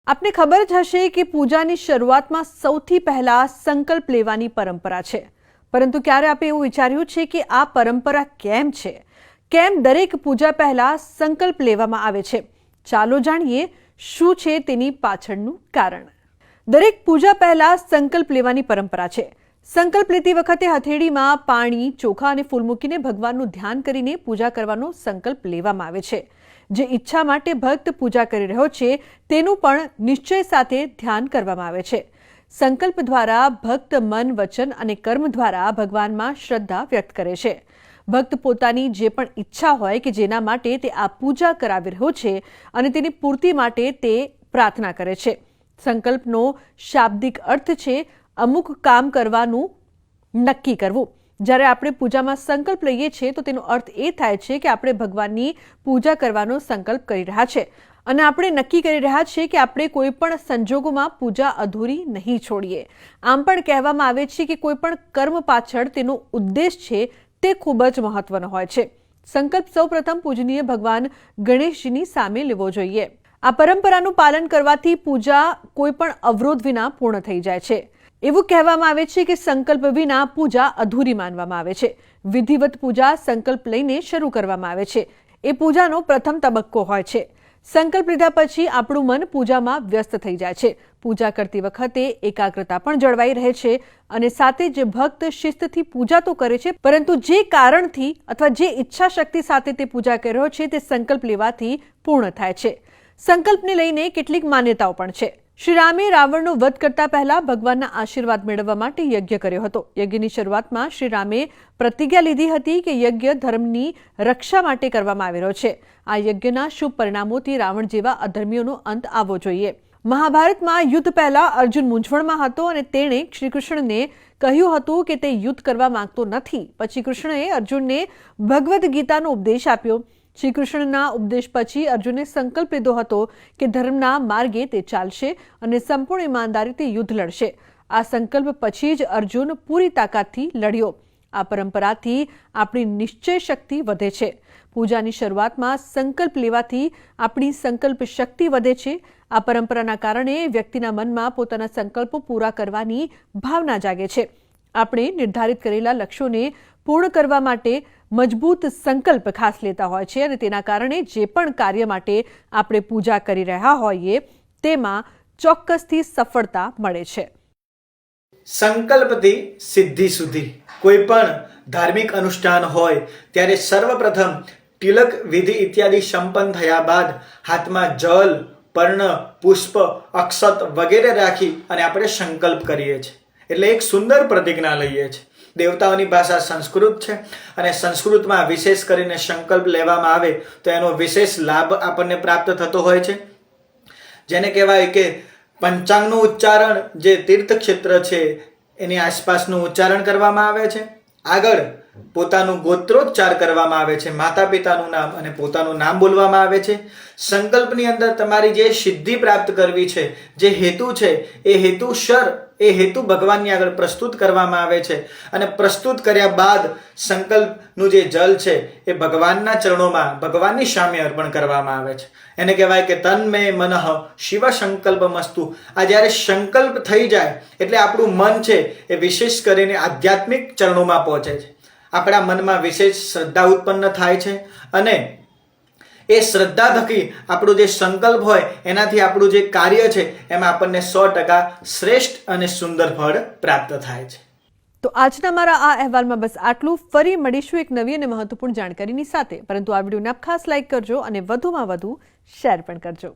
આપને ખબર જ હશે કે પૂજાની શરૂઆતમાં સૌથી પહેલા સંકલ્પ લેવાની પરંપરા છે, પરંતુ ક્યારે આપે એવું વિચાર્યું છે કે આ પરંપરા કેમ છે? કેમ દરેક પૂજા પહેલા સંકલ્પ લેવામાં આવે છે? ચાલો જાણીએ શું છે તેની પાછળનું કારણ. દરેક પૂજા પહેલા સંકલ્પ લેવાની પરંપરા છે. સંકલ્પ લેતી વખતે હથેળીમાં પાણી, ચોખા અને ફૂલ મૂકીને ભગવાનનું ધ્યાન કરીને પૂજા કરવાનો સંકલ્પ લેવામાં આવે છે. જે ઈચ્છા માટે ભક્ત પૂજા કરી રહ્યો છે તેનું પણ નિશ્ચય સાથે ધ્યાન કરવામાં આવે છે. સંકલ્પ દ્વારા ભક્ત મન, વચન અને કર્મ દ્વારા ભગવાનમાં શ્રદ્ધા વ્યક્ત કરે છે. ભક્ત પોતાની જે પણ ઈચ્છા હોય કે જેના માટે તે આ પૂજા કરાવી રહ્યો છે અને તેની પૂર્તિ માટે તે પ્રાર્થના કરે છે. સંકલ્પનો શાબ્દિક અર્થ છે અમુક કામ કરવાનું નક્કી કરવું. જ્યારે આપણે પૂજામાં સંકલ્પ લઈએ છીએ તો તેનો અર્થ એ થાય છે કે આપણે ભગવાનની પૂજા કરવાનો સંકલ્પ કરી રહ્યા છે અને આપણે નક્કી કરી રહ્યા છીએ કે આપણે કોઈ પણ સંજોગોમાં પૂજા અધૂરી નહીં છોડીએ. આમ પણ કહેવામાં આવે છે કે કોઈ પણ કર્મ પાછળ તેનો ઉદ્દેશ છે તે ખૂબ જ મહત્વનો હોય છે. સંકલ્પ સૌપ્રથમ પૂજનીય ભગવાન ગણેશજીની સામે લેવો જોઈએ. આ પરંપરાનું પાલન કરવાથી પૂજા કોઈ પણ અવરોધ વિના પૂર્ણ થઈ જાય છે. એવું કહેવામાં આવે છે કે સંકલ્પ વિના પૂજા અધૂરી માનવામાં આવે છે. વિધિવત પૂજા સંકલ્પ લઈને શરૂ કરવામાં આવે છે. એ પૂજાનો પ્રથમ તબક્કો હોય છે. સંકલ્પ લીધા પછી આપણું મન પૂજામાં વ્યસ્ત થઈ જાય છે. પૂજા કરતી વખતે એકાગ્રતા પણ જળવાઈ રહે છે અને સાથે જ ભક્ત શિસ્તથી પૂજા તો કરે છે, પરંતુ જે કારણથી અથવા જે ઈચ્છા શક્તિ સાથે તે પૂજા કરી રહ્યો છે તે સંકલ્પ લેવાથી પૂર્ણ થાય છે. સંકલ્પને લઈને કેટલીક માન્યતાઓ પણ છે. શ્રી રામે રાવણનો વધ કરતા પહેલા ભગવાનના આશીર્વાદ મેળવવા માટે યજ્ઞ કર્યો હતો. યજ્ઞની શરૂઆતમાં શ્રી રામે પ્રતિજ્ઞા લીધી હતી કે યજ્ઞ ધર્મની રક્ષા માટે કરવામાં આવી રહ્યો છે. આ યજ્ઞના શુભ પરિણામોથી રાવણ જેવા અધર્મીઓનો અંત આવવો જોઈએ. મહાભારતમાં યુદ્ધ પહેલા અર્જુન મૂંઝવણમાં હતો અને તેણે શ્રી કૃષ્ણને કહ્યું હતું કે તે યુદ્ધ કરવા માંગતો નથી. પછી કૃષ્ણએ અર્જુનને ભગવદ્ ગીતાનો ઉપદેશ આપ્યો. શ્રી કૃષ્ણના ઉપદેશ પછી અર્જુને સંકલ્પ લીધો હતો કે ધર્મના માર્ગે તે ચાલશે અને સંપૂર્ણ ઈમાનદારીથી યુદ્ધ લડશે. આ સંકલ્પ પછી જ અર્જુન પૂરી તાકાતથી લડ્યો. આ પરંપરાથી આપણી નિશ્ચય શક્તિ વધે છે. પૂજાની શરૂઆતમાં સંકલ્પ લેવાથી આપણી સંકલ્પ શક્તિ વધે છે. આ પરંપરાના કારણે વ્યક્તિના મનમાં પોતાના સંકલ્પો પૂરા કરવાની ભાવના જાગે છે. આપણે નિર્ધારિત કરેલા લક્ષ્યોને પૂર્ણ કરવા માટે મજબૂત સંકલ્પ ખાસ લેતા હોય છે અને તેના કારણે જે પણ કાર્ય માટે આપણે પૂજા કરી રહ્યા હોઈએ તેમાં ચોક્કસથી સફળતા મળે છે. સંકલ્પથી સિદ્ધિ સુધી કોઈ પણ ધાર્મિક અનુષ્ઠાન હોય ત્યારે સર્વપ્રથમ તિલક વિધિ ઇત્યાદિ સંપન્ન થયા બાદ હાથમાં જલ, પર્ણ, પુષ્પ, અક્ષત વગેરે રાખી અને આપણે સંકલ્પ કરીએ છીએ. એટલે એક સુંદર પ્રતિજ્ઞા લઈએ છીએ. દેવતાઓની ભાષા સંસ્કૃત છે અને સંસ્કૃતમાં વિશેષ કરીને સંકલ્પ લેવામાં આવે તો એનો વિશેષ લાભ આપણને પ્રાપ્ત થતો હોય છે. જેને કહેવાય કે પંચાંગનું ઉચ્ચારણ જે તીર્થક્ષેત્ર છે એની આસપાસનું ઉચ્ચારણ કરવામાં આવે છે. આગળ પોતાનું ગોત્રોચ્ચાર કરવામાં આવે છે, માતા પિતાનું નામ અને પોતાનું નામ બોલવામાં આવે છે. સંકલ્પની અંદર તમારી જે સિદ્ધિ પ્રાપ્ત કરવી છે, જે હેતુ છે એ હેતુસર એ હેતુ ભગવાનની આગળ પ્રસ્તુત કરવામાં આવે છે અને પ્રસ્તુત કર્યા બાદ સંકલ્પનું જે જલ છે એ ભગવાનના ચરણોમાં ભગવાનની સામે અર્પણ કરવામાં આવે છે. એને કહેવાય કે તન્મે મનઃ શિવ સંકલ્પમસ્તુ. આ જ્યારે સંકલ્પ થઈ જાય એટલે આપણું મન છે એ વિશેષ કરીને આધ્યાત્મિક ચરણોમાં પહોંચે છે. આપણા મનમાં વિશેષ શ્રદ્ધા ઉત્પન્ન થાય છે અને એ શ્રદ્ધા થકી આપણું જે સંકલ્પ હોય એનાથી આપણું જે કાર્ય છે એમાં આપણને 100% શ્રેષ્ઠ અને સુંદર ફળ પ્રાપ્ત થાય છે. તો આજના મારા આ અહેવાલમાં બસ આટલું. ફરી મળીશું એક નવી અને મહત્વપૂર્ણ જાણકારીની સાથે, પરંતુ આ વિડીયોને આપ ખાસ લાઇક કરજો અને વધુમાં વધુ શેર પણ કરજો.